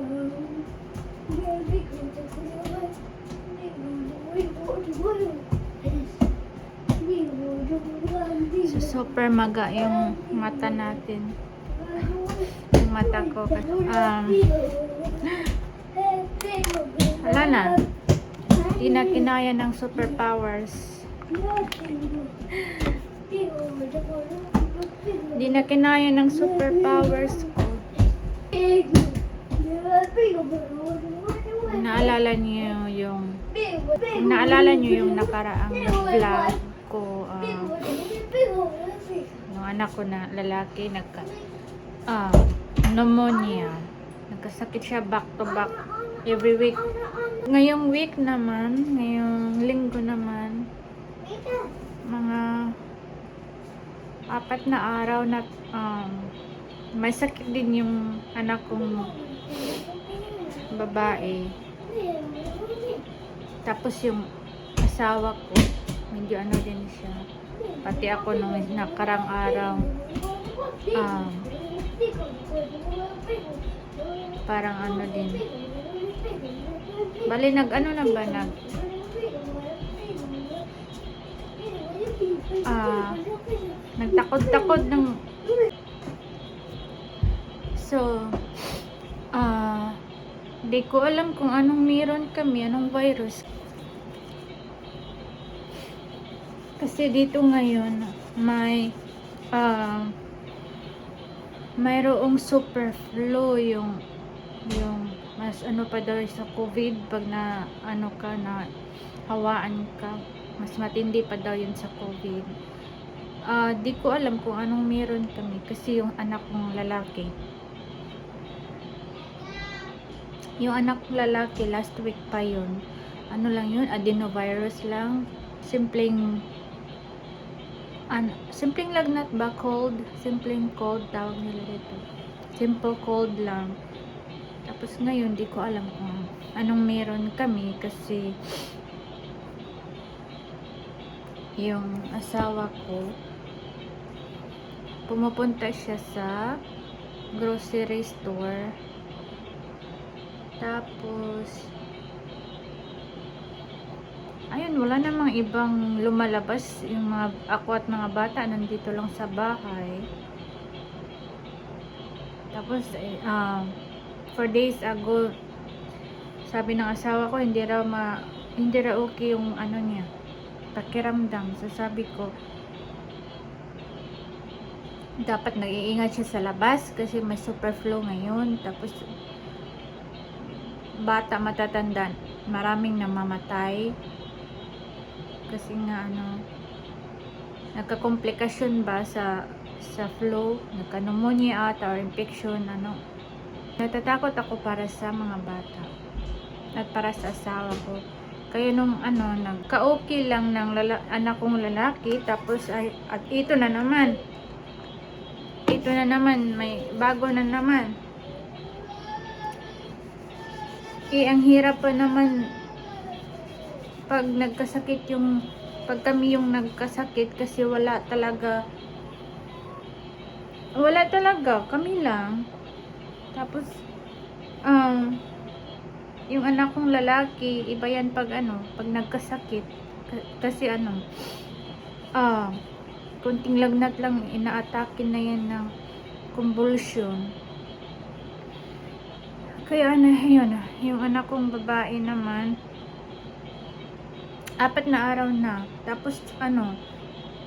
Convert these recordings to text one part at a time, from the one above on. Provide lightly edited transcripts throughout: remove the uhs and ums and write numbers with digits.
So, super maga yung mata natin. Yung mata ko. Wala na. Di na kinaya ng superpowers. Di na kinaya ng superpowers ko. Naalala niyo yung nakaraang vlog ko, yung anak ko na lalaki pneumonia. Nagkasakit siya back to back every week. Ngayong linggo naman, mga 4 na araw na may sakit din yung anak kong babae. Tapos yung asawa ko, medyo din siya. Pati ako nung nakarang araw, parang din. Bali nagtakod-takod ng di ko alam kung anong meron kami, anong virus. Kasi dito ngayon mayroong super flu yung mas pa daw sa COVID pag na hawaan ka, mas matindi pa daw yun sa COVID. Di ko alam kung anong meron kami kasi yung anak kong lalaki last week pa yun, lang yun, adenovirus lang, simpleng lagnat ba, simpleng cold tawag nila dito, simple cold lang. Tapos ngayon di ko alam kung anong meron kami kasi yung asawa ko pumupunta siya sa grocery store, tapos ayun, wala namang ibang lumalabas. Yung ako at mga bata nandito lang sa bahay. Tapos 4 days ago, sabi ng asawa ko hindi raw okay yung niya, pakiramdam. So sabi ko dapat nag-iingat siya sa labas kasi may super flu ngayon. Tapos bata, matatanda, maraming namamatay kasi nga nagka-komplikasyon ba sa flu, nagka-pneumonia or infection. Natatakot ako para sa mga bata at para sa asawa ko. Kaya nung nagka-okay lang ng anak kong lalaki, tapos at ito na naman, may bago na naman. Ang hirap pa naman pag kami yung nagkasakit kasi wala talaga kami lang. Tapos yung anak kong lalaki, iba yan pag nagkasakit kasi konting lagnat lang, inaatake na yan ng convulsion. Kaya yun, yung anak kong babae naman 4 na araw na. Tapos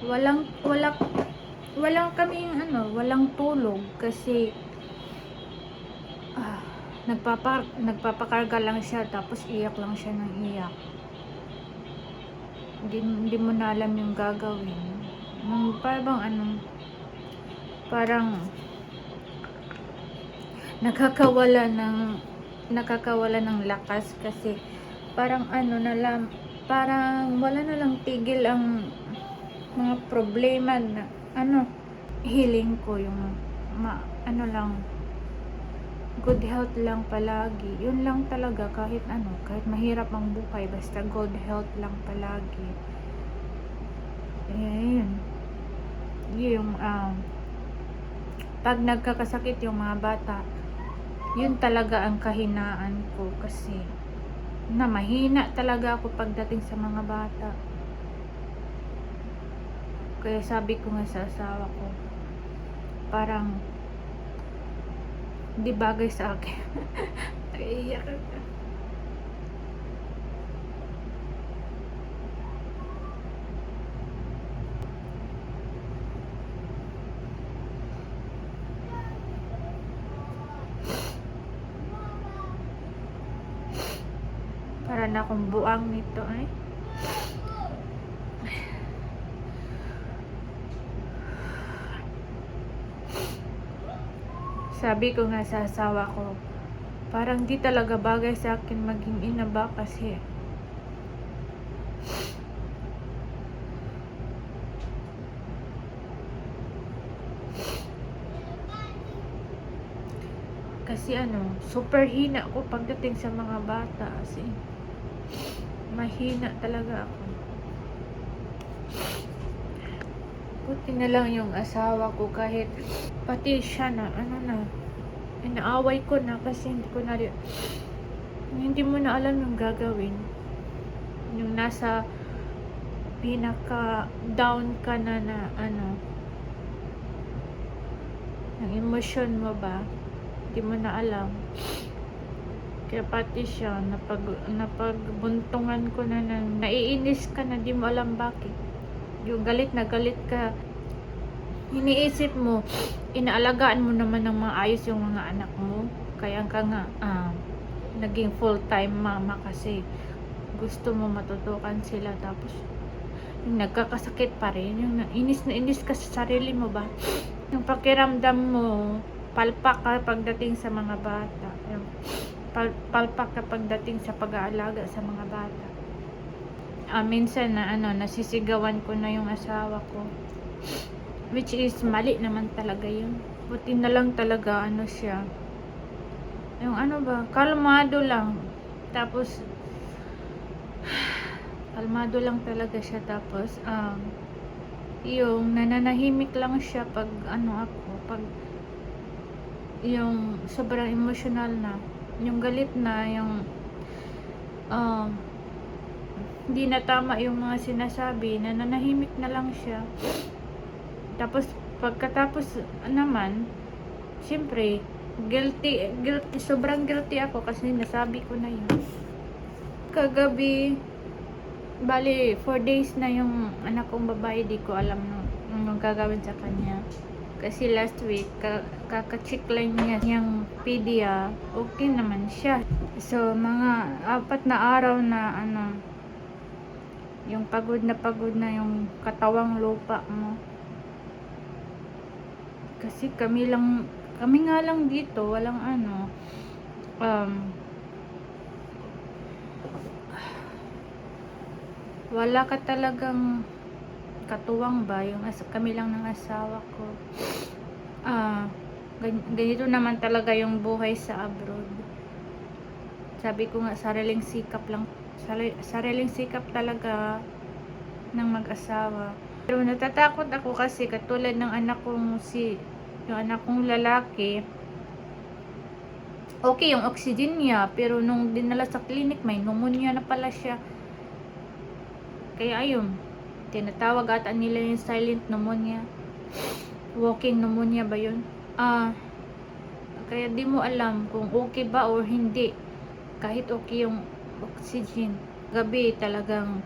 walang kaming walang tulog kasi nagpapakarga lang siya, tapos iyak lang siya ng iyak. Hindi mo na alam yung gagawin. Parang nakakawala ng lakas kasi parang parang wala na lang tigil ang mga problema na healing ko, yung good health lang palagi. Yun lang talaga, kahit mahirap ang buhay, basta good health lang palagi. Yung pag nagkakasakit yung mga bata, Yun talaga ang kahinaan ko kasi na mahina talaga ako pagdating sa mga bata. Kaya sabi ko nga sa asawa ko, parang di bagay sa akin. Naiiyak ako. Para na akong buang nito ay. Sabi ko nga sa asawa ko, parang di talaga bagay sa akin maging ina ba kasi super hina ako pagdating sa mga bata kasi mahina talaga ako. Buti na lang yung asawa ko kahit pati siya na inaaway ko na kasi hindi mo na alam yung gagawin. Yung nasa pinaka down ka na yung emosyon mo ba, hindi mo na alam. Kaya pati siya napagbuntungan ko na naiinis ka na di mo alam bakit. Yung galit na galit ka, iniisip mo, inaalagaan mo naman ng maayos yung mga anak mo. Kaya ka nga naging full-time mama kasi gusto mo matutukan sila, tapos yung nagkakasakit pa rin, yung inis na inis ka sa sarili mo ba, yung pakiramdam mo palpak ka pagdating sa mga bata, yung palpak ka pagdating sa pag-aalaga sa mga bata. Minsan na nasisigawan ko na yung asawa ko, which is mali naman talaga yun. Buti na lang talaga siya, yung kalmado lang, tapos kalmado lang talaga siya, tapos yung nananahimik lang siya pag pag yung sobrang emotional na, yung galit na, yung hindi na tama yung mga sinasabi, nananahimik na lang siya. Tapos pagkatapos naman, siyempre guilty, sobrang guilty ako kasi nasabi ko na yun. Kagabi, bali 4 days na yung anak kong babae, di ko alam nung gagawin sa kanya. Kasi last week, kaka-check lang niya yung pedia, okay naman siya. So, mga 4 na araw na yung pagod na yung katawang lupa mo. Kasi kami nga lang dito, walang wala ka talagang katuwang ba, yung kami lang ng asawa ko. Ganito naman talaga yung buhay sa abroad. Sabi ko nga, sariling sikap talaga ng mag-asawa. Pero natatakot ako kasi katulad ng yung anak kong lalaki, okay yung oxygen niya, pero nung dinala sa clinic, may pneumonia na pala siya. Kaya ayun, tinatawag ata nila yung silent pneumonia, walking pneumonia ba yun? Kaya di mo alam kung okay ba or hindi, kahit okay yung oxygen. Gabi talagang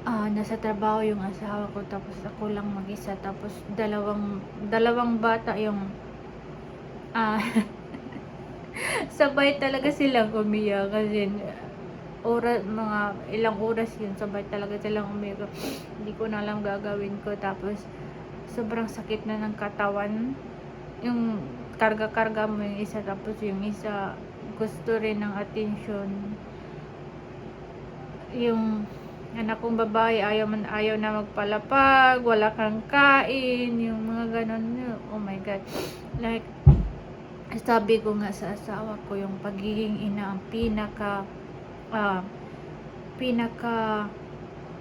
nasa trabaho yung asawa ko, tapos ako lang mag-isa, tapos dalawang bata yung sabay talaga silang umiyak kasi mga ilang oras yun, sabay talaga silang umiyak. Hindi ko na alam gagawin ko, tapos sobrang sakit na ng katawan, yung karga-karga mo yung isa, tapos yung isa gusto rin ng attention. Yung anak kong babae ayaw na magpalapag, wala kang kain, yung mga ganon. Oh my god, like sabi ko nga sa asawa ko, yung pagiging ina ang pinaka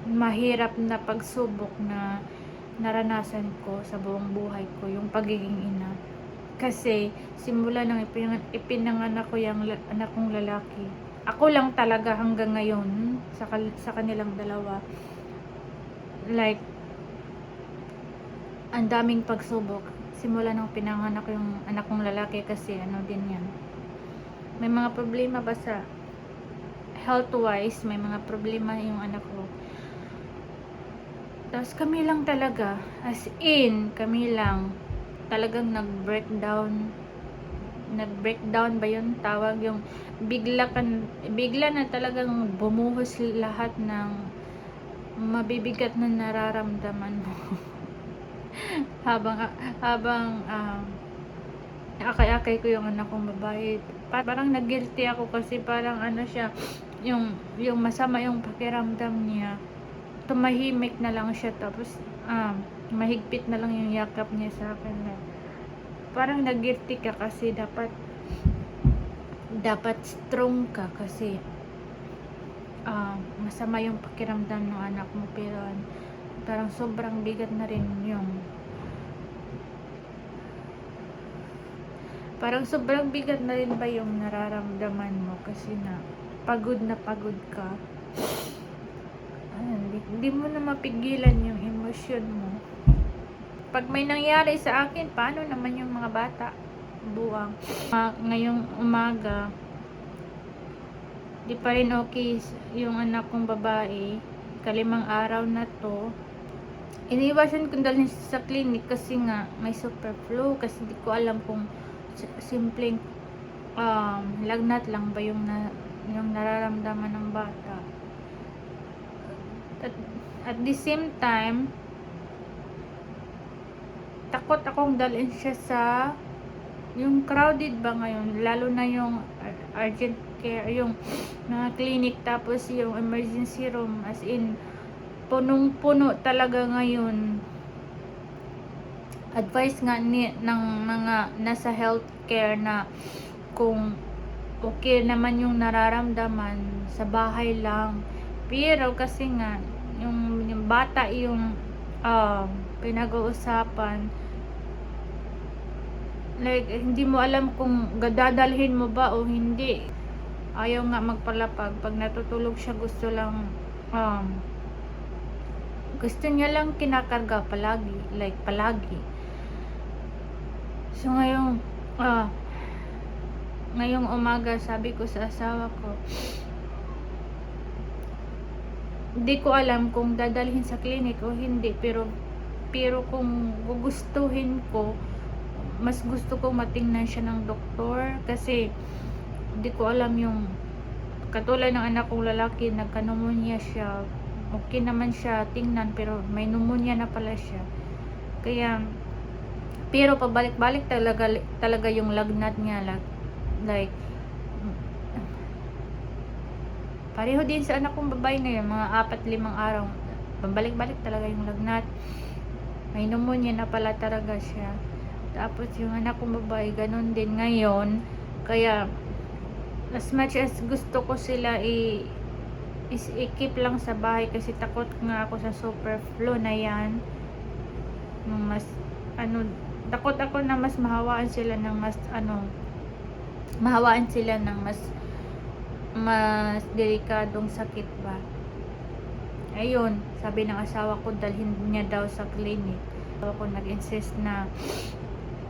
mahirap na pagsubok na naranasan ko sa buong buhay ko, yung pagiging ina. Kasi simula nang ipinanganak ko yung anak kong lalaki, ako lang talaga hanggang ngayon sa kanilang dalawa. Like, ang daming pagsubok simula nang pinanganak ko yung anak kong lalaki, kasi ano din yan, may mga problema ba sa health wise, may mga problema yung anak ko. Tapos kami lang talaga, as in kami lang talagang nag-breakdown ba yun tawag, yung bigla na talagang bumuhos lahat ng mabibigat na nararamdaman mo. habang akay-akay ko yung anak kong babae, parang nag-guilty ako kasi parang ano siya, yung masama yung pakiramdam niya, tumahimik na lang siya, tapos mahigpit na lang yung yakap niya sa akin. Parang nag-guilty ka kasi dapat strong ka kasi masama yung pakiramdam ng anak mo, pero parang sobrang bigat na rin yung ba yung nararamdaman mo, kasi pagod ka. Hindi mo na mapigilan yung emosyon mo. Pag may nangyari sa akin, paano naman yung mga bata? Buwang. Ngayong umaga, di pa rin okay yung anak kong babae. Kalimang araw na to. Iniwasan ko dalhin sa clinic kasi nga may super flu, kasi di ko alam kung simpleng lagnat lang ba yung nararamdaman ng bata. At the same time, takot akong dalhin siya sa yung crowded ba ngayon, lalo na yung urgent care, yung mga clinic, tapos yung emergency room, as in punong-puno talaga ngayon. Advice nga ng mga nasa healthcare na kung okay naman yung nararamdaman, sa bahay lang. Pero kasi nga yung bata yung pinag-uusapan, like hindi mo alam kung dadalhin mo ba o hindi. Ayaw nga magpalapag. Pag natutulog siya, gusto niya lang kinakarga palagi, like palagi. So ngayong umaga, sabi ko sa asawa ko, hindi ko alam kung dadalhin sa clinic o hindi, pero kung gugustuhin ko, mas gusto ko matingnan siya ng doktor, kasi hindi ko alam yung katulad ng anak kong lalaki, nagka-pneumonia siya. Okay naman siya tingnan, pero may pneumonia na pala siya. Kaya pero pabalik-balik talaga yung lagnat niya, like pareho din sa anak kong babae ngayon, mga 4-5 araw pabalik-balik talaga yung lagnat. May pneumonia na pala talaga siya. Tapos yung anak kong babae ganun din ngayon. Kaya as much as gusto ko sila i-keep lang sa bahay, kasi takot nga ako sa super flu na yan. Takot ako na mas mahawaan sila ng mas delikadong sakit ba. Ayun, sabi ng asawa ko, dalhin niya daw sa clinic. Ako nag-insist na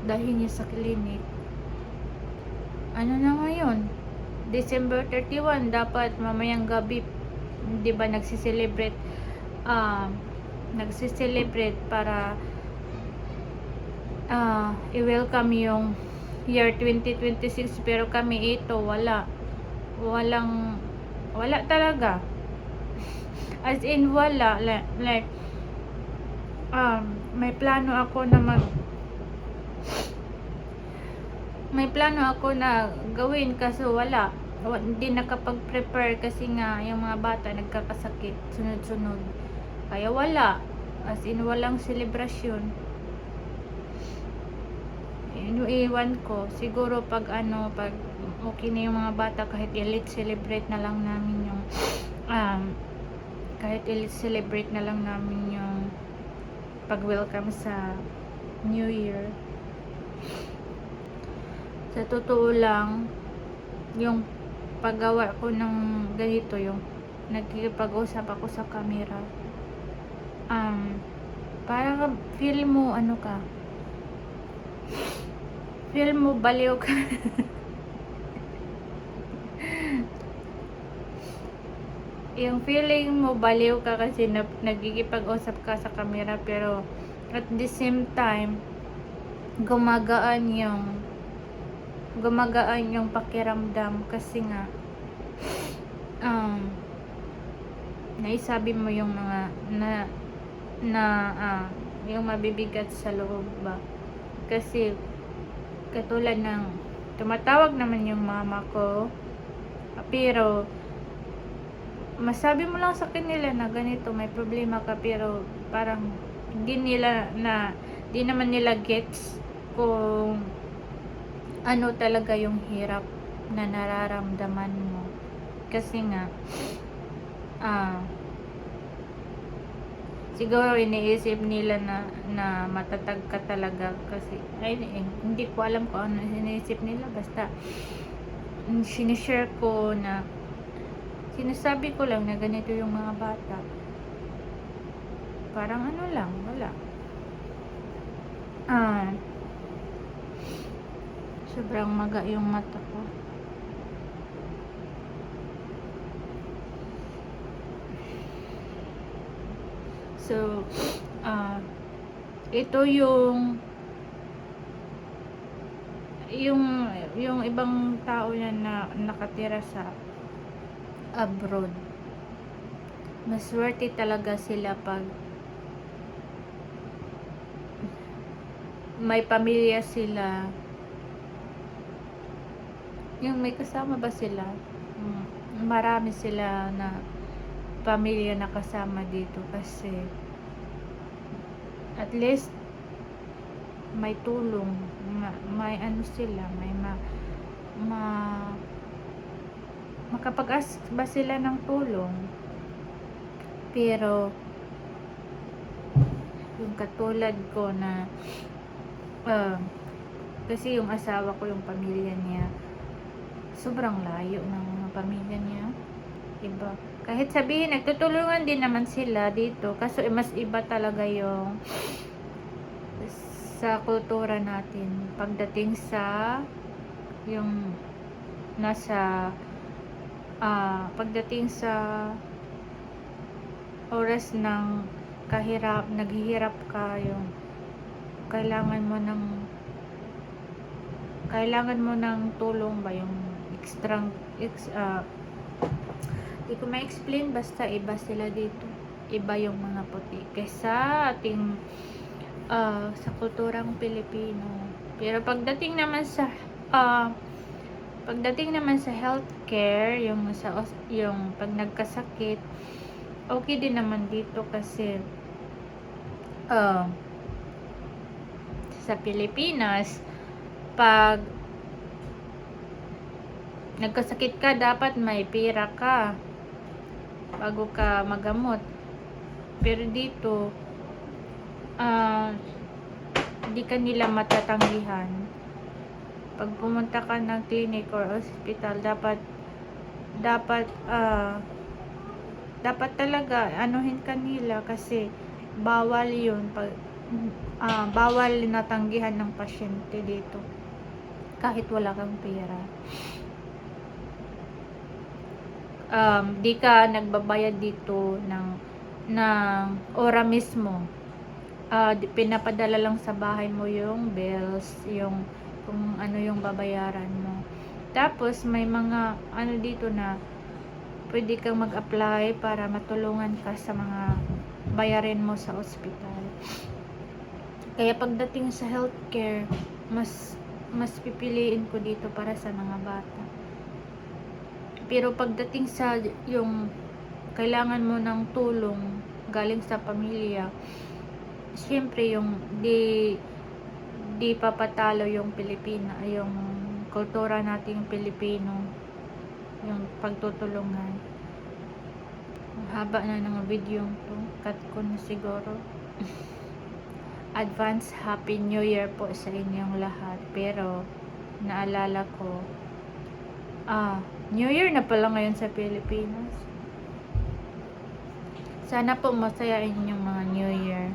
dalhin niya sa clinic. Ano na ngayon? December 31, dapat mamayang gabi, di ba, nagsiselebrate para i-welcome yung year 2026, pero kami wala talaga, as in wala, like may plano ako na gawin, kaso hindi nakapag-prepare, kasi nga yung mga bata nagkakasakit sunod-sunod, kaya as in walang selebrasyon. Inuiwan ko siguro pag okay na yung mga bata, kahit i-late celebrate na lang namin yung pag-welcome sa New Year. Sa totoo lang, yung paggawa ko ng ganito, yung nagkikipag-usap ako sa camera, parang feel mo ano ka, feel mo baliw ka. Yung feeling mo baliw ka kasi nagkikipag-usap ka sa camera, pero at the same time gumagaan yung pakiramdam kasi nga naisabi mo yung mga yung mabibigat sa loob ba, kasi katulad ng tumatawag naman yung mama ko, pero masabi mo lang sa kanila na ganito, may problema ka, pero parang di naman nila gets kung ano talaga yung hirap na nararamdaman mo. Kasi nga siguro iniisip nila na matatag ka talaga, kasi hindi ko alam kung ano iniisip nila, basta sinishare ko na sinasabi ko lang na ganito yung mga bata, parang ano lang, wala. Sobrang maga yung mata ko. So, ito yung ibang tao yan na nakatira sa abroad, maswerte talaga sila pag may pamilya sila, yung may kasama ba sila, marami sila na pamilya na kasama dito, kasi at least may tulong, may ano sila, may makapag-ask ba sila ng tulong. Pero yung katulad ko na kasi yung asawa ko, yung pamilya niya sobrang layo ng mga pamilya niya, iba. Kahit sabihin nagtutulungan din naman sila dito, kaso mas iba talaga yung sa kultura natin pagdating sa yung pagdating sa oras ng naghihirap ka, yung kailangan mo ng tulong ba, yung di ko ma-explain, basta iba sila dito, iba yung mga puti kaysa ating sa kulturang Pilipino. Pero pagdating naman sa healthcare, yung pag nagkasakit, okay din naman dito, kasi sa Pilipinas pag nagkasakit ka, dapat may pera ka bago ka magamot. Pero dito hindi ka nila matatanggihan. Pag pumunta ka ng clinic or hospital, dapat talaga anuhin ka nila, kasi bawal yun, bawal natanggihan ng pasyente dito kahit wala kang pera. Di ka nagbabayad dito ng ora mismo. Pinapadala lang sa bahay mo yung bills, yung kung ano yung babayaran mo. Tapos may mga ano dito na pwede kang mag-apply para matulungan ka sa mga bayarin mo sa ospital. Kaya pagdating sa healthcare, mas pipiliin ko dito para sa mga bata. Pero pagdating sa yung kailangan mo ng tulong galing sa pamilya, siyempre yung di papatalo yung Pilipina, yung kultura nating Pilipino, yung pagtutulungan. Ang haba na ng video to, cut ko na siguro. Advance Happy New Year po sa inyong lahat. Pero naalala ko, New Year na pala ngayon sa Pilipinas. Sana po masaya inyong mga New Year.